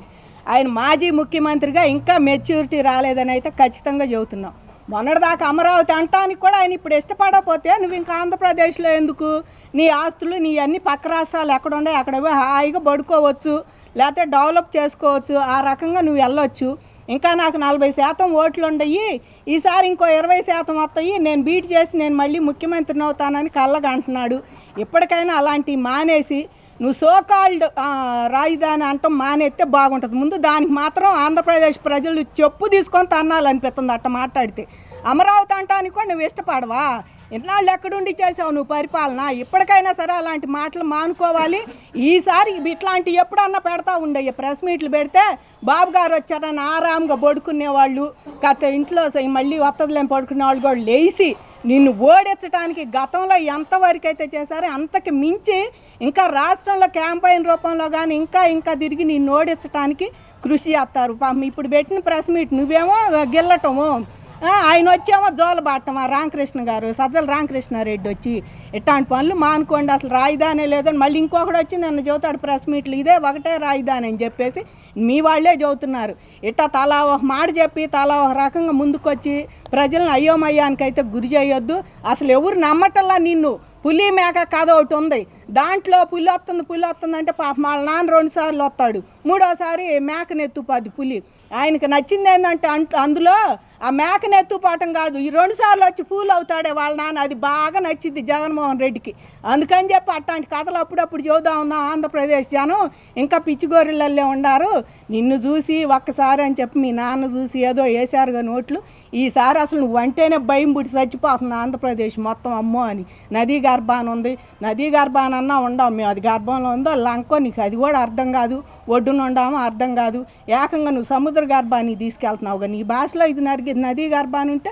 ఆయన మాజీ ముఖ్యమంత్రిగా ఇంకా మెచ్యూరిటీ రాలేదని అయితే ఖచ్చితంగా చెబుతున్నాం. మొన్నటిదాకా అమరావతి అంటానికి కూడా ఆయన ఇప్పుడు ఇష్టపడకపోతే నువ్వు ఇంకా ఆంధ్రప్రదేశ్లో ఎందుకు? నీ ఆస్తులు నీ అన్ని పక్క రాష్ట్రాలు ఎక్కడ ఉన్నాయి అక్కడ పోయి హాయిగా పడుకోవచ్చు, లేకపోతే డెవలప్ చేసుకోవచ్చు. ఆ రకంగా నువ్వు వెళ్ళొచ్చు. ఇంకా నాకు 40% ఓట్లు ఉండయి, ఈసారి ఇంకో 20% వస్తాయి, నేను బీట్ చేసి నేను మళ్ళీ ముఖ్యమంత్రిని అవుతానని కళ్ళగా అంటున్నాడు. ఇప్పటికైనా అలాంటివి మానేసి నువ్వు సోకాల్డ్ రాజధాని అంటాం మానేస్తే బాగుంటుంది. ముందు దానికి మాత్రం ఆంధ్రప్రదేశ్ ప్రజలు చెప్పు తీసుకొని తన్నాలనిపిస్తుంది అట్ట మాట్లాడితే. అమరావతి అంటానికి కూడా నువ్వు ఇష్టపడవా? ఎన్నాళ్ళు ఎక్కడుండి చేసావు నువ్వు పరిపాలన? ఇప్పటికైనా సరే అలాంటి మాటలు మానుకోవాలి. ఈసారి ఇట్లాంటివి ఎప్పుడన్నా పెడతా ఉండయ్య ప్రెస్ మీట్లు పెడితే బాబు గారు వచ్చారని ఆరాంగా పడుకునేవాళ్ళు, ఇంట్లో మళ్ళీ వత్తదిలేం పడుకునే వాళ్ళు కూడా లేచి నిన్ను ఓడించడానికి గతంలో ఎంతవరకు అయితే చేశారో అంతకు మించి ఇంకా రాష్ట్రంలో క్యాంపెయిన్ రూపంలో కానీ ఇంకా తిరిగి నిన్ను ఓడించడానికి కృషి చేస్తారు. ఇప్పుడు పెట్టిన ప్రెస్ మీట్ నువ్వేమో గిల్లటము, ఆయన వచ్చేమో జోలబాటం. రామకృష్ణ గారు, సజ్జల రామకృష్ణారెడ్డి వచ్చి ఇట్లాంటి పనులు మానుకోండి, అసలు రాజధాని లేదని మళ్ళీ ఇంకొకటి వచ్చి నన్ను చెబుతాడు ప్రెస్ మీట్లు, ఇదే ఒకటే రాజధాని అని చెప్పేసి మీ వాళ్ళే చెబుతున్నారు. ఇట్లా తలా ఒక మాట చెప్పి తలా ఒక రకంగా ముందుకొచ్చి ప్రజలను అయోమయానికైతే గురి చేయొద్దు. అసలు ఎవరు నమ్మటల్లా నిన్ను. పులి మేక కథ ఒకటి ఉంది, దాంట్లో పులి వస్తుంది అంటే పాప వాళ్ళ నాన్న 2 సార్లు వస్తాడు, 3వసారి మేకను ఎత్తుపోద్ది పులి. ఆయనకు నచ్చింది ఏంటంటే అందులో ఆ మేకను ఎత్తుపాటం కాదు, ఈ 2 సార్లు వచ్చి పూలు అవుతాడే వాళ్ళ నాన్న, అది బాగా నచ్చింది జగన్మోహన్ రెడ్డికి. అందుకని చెప్పి అట్లాంటి కథలు అప్పుడప్పుడు చూద్దా ఉన్నాం. ఆంధ్రప్రదేశ్ జనం ఇంకా పిచ్చిగోరిళ్ళల్లో ఉండారు. నిన్ను చూసి ఒక్కసారి అని చెప్పి మీ నాన్న చూసి ఏదో వేశారుగా నోట్లు. ఈసారి అసలు నువ్వు అంటేనే భయం పుట్టి చచ్చిపోతుంది ఆంధ్రప్రదేశ్ మొత్తం. అమ్మో అని నదీ గర్భాన్ని ఉంది, నదీ గర్భానన్నా ఉండాం మేము, అది గర్భంలో ఉందో లంకో నీకు అది కూడా అర్థం కాదు, ఒడ్డున ఉండామో అర్థం కాదు. ఏకంగా నువ్వు సముద్ర గర్భానికి తీసుకెళ్తున్నావుగా. నీ భాషలో ఇది నదీ గర్భాన్ని ఉంటే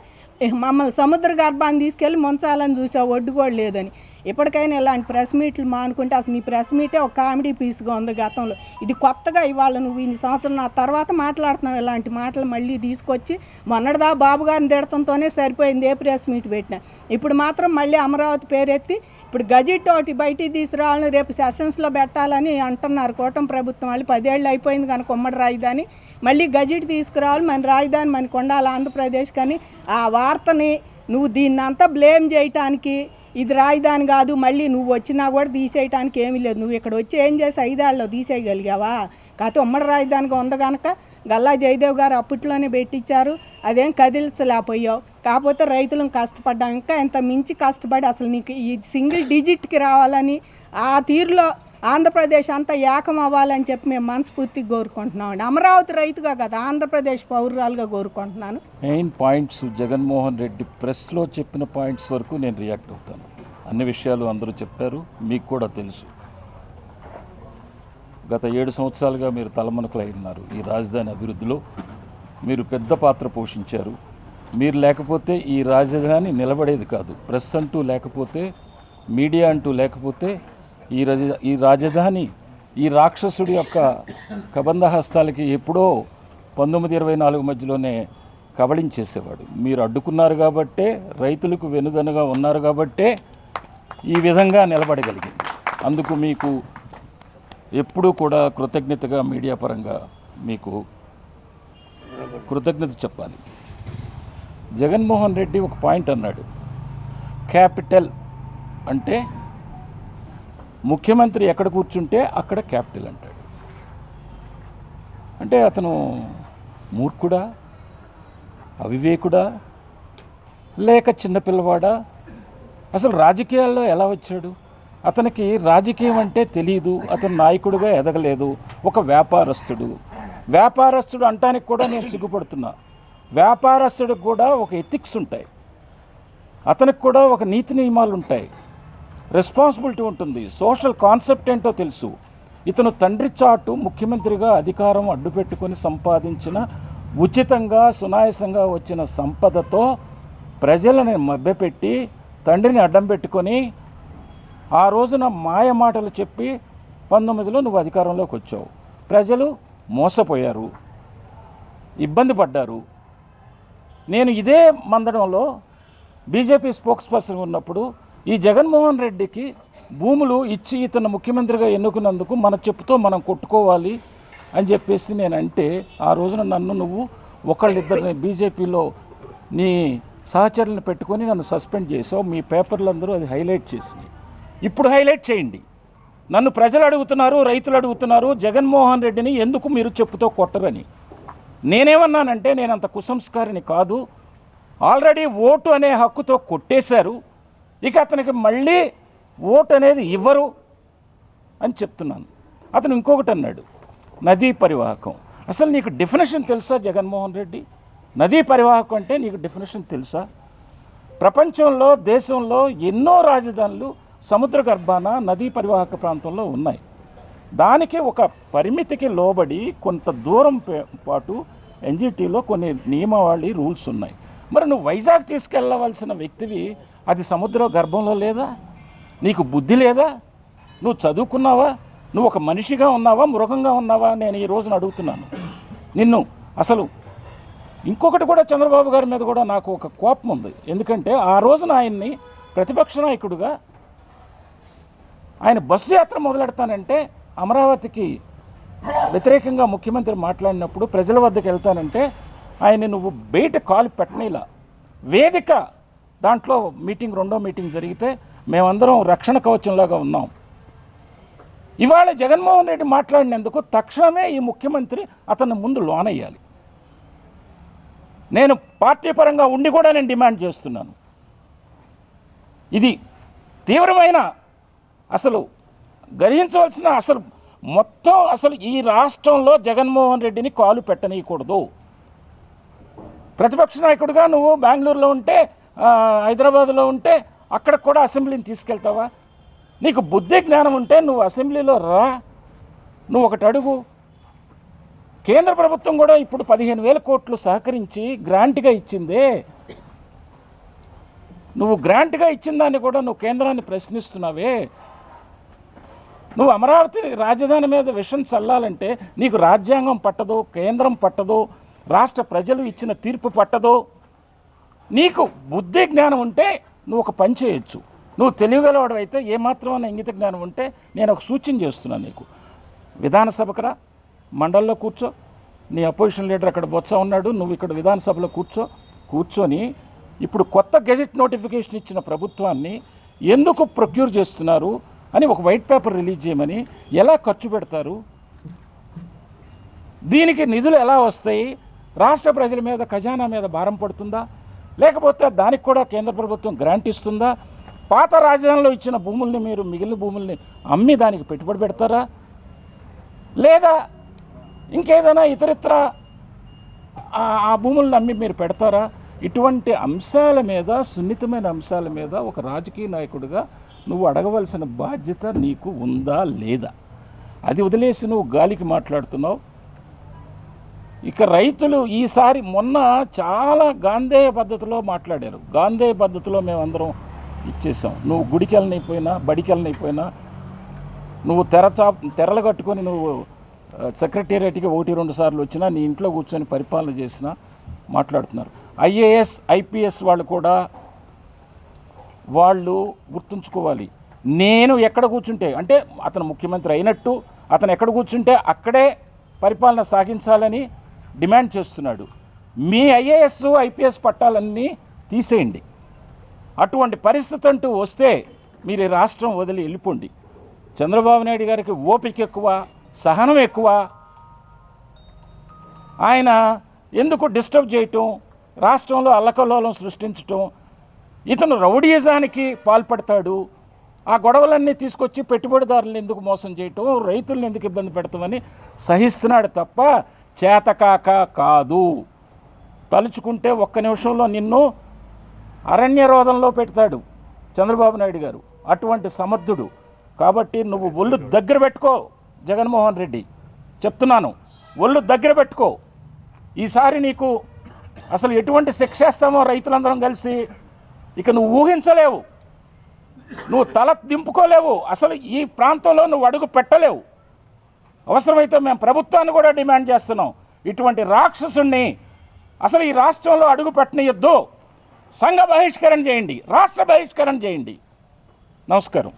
మమ్మల్ని సముద్ర గర్భాన్ని తీసుకెళ్ళి ముంచాలని చూసావు, ఒడ్డు కూడా లేదని. ఇప్పటికైనా ఇలాంటి ప్రెస్ మీట్లు మానుకుంటే అసలు నీ ప్రెస్ మీటే ఒక కామెడీ పీస్గా ఉంది గతంలో. ఇది కొత్తగా ఇవాళ నువ్వు ఇన్ని సంవత్సరం తర్వాత మాట్లాడుతున్నావు ఇలాంటి మాటలు మళ్ళీ తీసుకొచ్చి. మొన్నటిదా బాబు గారిని తిడతంతోనే సరిపోయింది ఏ ప్రెస్ మీట్ పెట్టినా. ఇప్పుడు మాత్రం మళ్ళీ అమరావతి పేరెత్తి ఇప్పుడు గజెట్ ఒకటి బయటికి తీసుకురావాలని రేపు సెషన్స్లో పెట్టాలని అంటున్నారు కూటమి ప్రభుత్వం వాళ్ళు. 10 ఏళ్ళు అయిపోయింది కనుక ఉమ్మడి రాజధాని మళ్ళీ గజెట్ తీసుకురావాలి, మన రాజధాని మనకు ఉండాలి ఆంధ్రప్రదేశ్. కానీ ఆ వార్తని నువ్వు దీన్నంతా బ్లేమ్ చేయటానికి ఇది రాజధాని కాదు, మళ్ళీ నువ్వు వచ్చినా కూడా తీసేయటానికి ఏమీ లేదు. నువ్వు ఇక్కడ వచ్చి ఏం చేసి 5 ఏళ్ళలో తీసేయగలిగావా? కాకపోతే ఉమ్మడి రాజధానిగా ఉంది కనుక గల్లా జయదేవ్ గారు అప్పట్లోనే పెట్టించారు, అదేం కదిలించలేకపోయావు. కాకపోతే రైతులను కష్టపడ్డాం, ఇంకా ఎంత మించి కష్టపడి అసలు నీకు ఈ సింగిల్ డిజిట్కి రావాలని ఆ తీరులో ఆంధ్రప్రదేశ్ అంతా ఏకం అవ్వాలని చెప్పి మేము మనస్ఫూర్తిగా కోరుకుంటున్నామండి. అమరావతి రైతుగా కదా, ఆంధ్రప్రదేశ్ పౌరురాలుగా కోరుకుంటున్నాను. మెయిన్ పాయింట్స్ జగన్మోహన్ రెడ్డి ప్రెస్లో చెప్పిన పాయింట్స్ వరకు నేను రియాక్ట్ అవుతాను. అన్ని విషయాలు అందరూ చెప్పారు, మీకు కూడా తెలుసు. గత 7 సంవత్సరాలుగా మీరు తలమునకలై ఉన్నారు. ఈ రాజధాని అభివృద్ధిలో మీరు పెద్ద పాత్ర పోషించారు. మీరు లేకపోతే ఈ రాజధాని నిలబడేది కాదు. ప్రెస్ అంటూ లేకపోతే, మీడియా అంటూ లేకపోతే ఈ రాజధాని ఈ రాక్షసుడి యొక్క కబంధ హస్తాలకి ఎప్పుడో 1924 మధ్యలోనే కబళించేసేవాడు. మీరు అడ్డుకున్నారు కాబట్టే, రైతులకు వెనుదనుగా ఉన్నారు కాబట్టే ఈ విధంగా నిలబడగలిగింది. అందుకు మీకు ఎప్పుడూ కూడా కృతజ్ఞతగా మీడియా పరంగా మీకు కృతజ్ఞత చెప్పాలి. జగన్మోహన్ రెడ్డి ఒక పాయింట్ అన్నాడు, క్యాపిటల్ అంటే ముఖ్యమంత్రి ఎక్కడ కూర్చుంటే అక్కడ క్యాపిటల్ అంటాడు. అంటే అతను మూర్ఖుడా, అవివేకుడా, లేక చిన్నపిల్లవాడా? అసలు రాజకీయాల్లో ఎలా వచ్చాడు? అతనికి రాజకీయం అంటే తెలియదు, అతను నాయకుడిగా ఎదగలేదు, ఒక వ్యాపారస్తుడు అంటానికి కూడా నేను సిగ్గుపడుతున్నా. వ్యాపారస్తుడికి కూడా ఒక ఎథిక్స్ ఉంటాయి, అతనికి కూడా ఒక నీతి నియమాలు ఉంటాయి, రెస్పాన్సిబిలిటీ ఉంటుంది, సోషల్ కాన్సెప్ట్ ఏంటో తెలుసు. ఇతను తండ్రి చాటు ముఖ్యమంత్రిగా అధికారం అడ్డుపెట్టుకొని సంపాదించిన ఉచితంగా సునాయాసంగా వచ్చిన సంపదతో ప్రజలను మభ్యపెట్టి తండ్రిని అడ్డం పెట్టుకొని ఆ రోజున మాయ మాటలు చెప్పి 19లో నువ్వు అధికారంలోకి వచ్చావు. ప్రజలు మోసపోయారు, ఇబ్బంది పడ్డారు. నేను ఇదే మందడంలో బీజేపీ స్పోక్స్ పర్సన్ ఉన్నప్పుడు ఈ జగన్మోహన్ రెడ్డికి భూములు ఇచ్చి ఇతను ముఖ్యమంత్రిగా ఎన్నుకున్నందుకు మన చెప్పుతో మనం కొట్టుకోవాలి అని చెప్పేసి నేనంటే, ఆ రోజున నన్ను నువ్వు ఒకళ్ళిద్దరిని బీజేపీలో నీ సహచరులను పెట్టుకొని నన్ను సస్పెండ్ చేసావు. మీ పేపర్లందరూ అది హైలైట్ చేసినాయి. ఇప్పుడు హైలైట్ చేయండి. నన్ను ప్రజలు అడుగుతున్నారు, రైతులు అడుగుతున్నారు, జగన్మోహన్ రెడ్డిని ఎందుకు మీరు చెప్పుతో కొట్టరని. నేనేమన్నానంటే నేను అంత కుసంస్కారిని కాదు, ఆల్రెడీ ఓటు అనే హక్కుతో కొట్టేశారు, ఇక అతనికి మళ్ళీ ఓటు అనేది ఇవ్వరు అని చెప్తున్నాను. అతను ఇంకొకటి అన్నాడు, నదీ పరివాహకం. అసలు నీకు డెఫినేషన్ తెలుసా జగన్మోహన్ రెడ్డి? నదీ పరివాహకం అంటే నీకు డెఫినేషన్ తెలుసా? ప్రపంచంలో దేశంలో ఎన్నో రాజధానులు సముద్ర గర్భాన నదీ పరివాహక ప్రాంతంలో ఉన్నాయి. దానికి ఒక పరిమితికి లోబడి కొంత దూరం పాటు ఎన్జిటీలో కొన్ని నియమావళి రూల్స్ ఉన్నాయి. మరి నువ్వు వైజాగ్ తీసుకెళ్ళవలసిన వ్యక్తివి, అది సముద్ర గర్భంలో లేదా? నీకు బుద్ధి లేదా? నువ్వు చదువుకున్నావా? నువ్వు ఒక మనిషిగా ఉన్నావా, మృగంగా ఉన్నావా? నేను ఈ రోజున అడుగుతున్నాను నిన్ను. అసలు ఇంకొకటి కూడా, చంద్రబాబు గారి మీద కూడా నాకు ఒక కోపం ఉంది. ఎందుకంటే ఆ రోజున ఆయన్ని ప్రతిపక్ష నాయకుడిగా ఆయన బస్సు యాత్ర మొదలెడతానంటే, అమరావతికి వ్యతిరేకంగా ముఖ్యమంత్రి మాట్లాడినప్పుడు ప్రజల వద్దకు వెళ్తానంటే ఆయన నువ్వు బయట కాలు పెట్టనేలా. వేదిక దాంట్లో మీటింగ్, రెండో మీటింగ్ జరిగితే మేమందరం రక్షణ కవచంలాగా ఉన్నాం. ఇవాళ జగన్మోహన్ రెడ్డి మాట్లాడినందుకు తక్షణమే ఈ ముఖ్యమంత్రి అతన్ని ముందు లోనయ్యాలి. నేను పార్టీ పరంగా ఉండి కూడా నేను డిమాండ్ చేస్తున్నాను. ఇది తీవ్రమైన, అసలు గ్రహించవలసిన, అసలు మొత్తం అసలు ఈ రాష్ట్రంలో జగన్మోహన్ రెడ్డిని కాలు పెట్టనీయకూడదు. ప్రతిపక్ష నాయకుడిగా నువ్వు బెంగళూరులో ఉంటే, హైదరాబాద్లో ఉంటే అక్కడ కూడా అసెంబ్లీని తీసుకెళ్తావా? నీకు బుద్ధి జ్ఞానం ఉంటే నువ్వు అసెంబ్లీలో రా. నువ్వు ఒకటి అడుగు. కేంద్ర ప్రభుత్వం కూడా ఇప్పుడు 15,000 కోట్లు సహకరించి గ్రాంట్గా ఇచ్చిందే. నువ్వు గ్రాంట్గా ఇచ్చిన దాన్ని కూడా నువ్వు కేంద్రాన్ని ప్రశ్నిస్తున్నావే. నువ్వు అమరావతి రాజధాని మీద విషం చల్లాలంటే నీకు రాజ్యాంగం పట్టదు, కేంద్రం పట్టదు, రాష్ట్ర ప్రజలు ఇచ్చిన తీర్పు పట్టదు. నీకు బుద్ధి జ్ఞానం ఉంటే నువ్వు ఒక పని చేయొచ్చు. నువ్వు తెలియగలవాడు అయితే, ఏమాత్రమైన ఇంగిత జ్ఞానం ఉంటే నేను ఒక సూచన చేస్తున్నాను నీకు. విధానసభకు రా, మండలిలో కూర్చో. నీ అపోజిషన్ లీడర్ అక్కడ బొత్స ఉన్నాడు, నువ్వు ఇక్కడ విధానసభలో కూర్చొని ఇప్పుడు కొత్త గెజెట్ నోటిఫికేషన్ ఇచ్చిన ప్రభుత్వాన్ని ఎందుకు ప్రొక్యూర్ చేస్తున్నారు అని ఒక వైట్ పేపర్ రిలీజ్ చేయమని, ఎలా ఖర్చు పెడతారు, దీనికి నిధులు ఎలా వస్తాయి, రాష్ట్ర ప్రజల మీద, ఖజానా మీద భారం పడుతుందా, లేకపోతే దానికి కూడా కేంద్ర ప్రభుత్వం గ్రాంట్ ఇస్తుందా, పాత రాజధానిలో ఇచ్చిన భూముల్ని మీరు మిగిలిన భూముల్ని అమ్మి దానికి పెట్టుబడి పెడతారా, లేదా ఇంకేదైనా ఇతరితర ఆ భూములను అమ్మి మీరు పెడతారా? ఇటువంటి అంశాల మీద, సున్నితమైన అంశాల మీద ఒక రాజకీయ నాయకుడిగా నువ్వు అడగవలసిన బాధ్యత నీకు ఉందా లేదా? అది వదిలేసి నువ్వు గాలికి మాట్లాడుతున్నావు. ఇక రైతులు ఈసారి మొన్న చాలా గాంధేయ పద్ధతిలో మాట్లాడారు. గాంధేయ పద్ధతిలో మేమందరం ఇచ్చేసాం. నువ్వు గుడికి వెళ్ళనైపోయినా, బడికి వెళ్ళనైపోయినా, నువ్వు తెరలు కట్టుకొని నువ్వు సెక్రటేరియట్కి 1-2 సార్లు వచ్చినా, నీ ఇంట్లో కూర్చొని పరిపాలన చేసినా మాట్లాడుతున్నారు. IAS, IPS వాళ్ళు కూడా వాళ్ళు గుర్తుంచుకోవాలి. నేను ఎక్కడ కూర్చుంటే, అంటే అతను ముఖ్యమంత్రి అయినట్టు అతను ఎక్కడ కూర్చుంటే అక్కడే పరిపాలన సాగించాలని డిమాండ్ చేస్తున్నాడు. మీ IAS, IPS పట్టాలన్నీ తీసేయండి. అటువంటి పరిస్థితి అంటూ వస్తే మీరు ఈ రాష్ట్రం వదిలి వెళ్ళిపోండి. చంద్రబాబు నాయుడు గారికి ఓపిక ఎక్కువ, సహనం ఎక్కువ. ఆయన ఎందుకు డిస్టర్బ్ చేయటం, రాష్ట్రంలో అల్లకల్లోలం సృష్టించటం, ఇతను రౌడీయిజానికి పాల్పడతాడు. ఆ గొడవలన్నీ తీసుకొచ్చి పెట్టుబడిదారులను ఎందుకు మోసం చేయటం, రైతులను ఎందుకు ఇబ్బంది పెడతామని సహిస్తున్నాడు తప్ప చేతకాక కాదు. తలుచుకుంటే ఒక్క నిమిషంలో నిన్ను అరణ్యరోధంలో పెడతాడు చంద్రబాబు నాయుడు గారు. అటువంటి సమర్థుడు. కాబట్టి నువ్వు ఒళ్ళు దగ్గర పెట్టుకో జగన్మోహన్ రెడ్డి, చెప్తున్నాను, ఒళ్ళు దగ్గర పెట్టుకో. ఈసారి నీకు అసలు ఎటువంటి శిక్ష వేస్తామో రైతులందరం కలిసి ఇక నువ్వు ఊహించలేవు, నువ్వు తల దింపుకోలేవు. అసలు ఈ ప్రాంతంలో నువ్వు అడుగు పెట్టలేవు. అవసరమైతే మేము ప్రభుత్వాన్ని కూడా డిమాండ్ చేస్తున్నాం, ఇటువంటి రాక్షసుణ్ణి అసలు ఈ రాష్ట్రంలో అడుగు పెట్టనియొద్దు. సంఘ బహిష్కరణ చేయండి, రాష్ట్ర బహిష్కరణ చేయండి. నమస్కారం.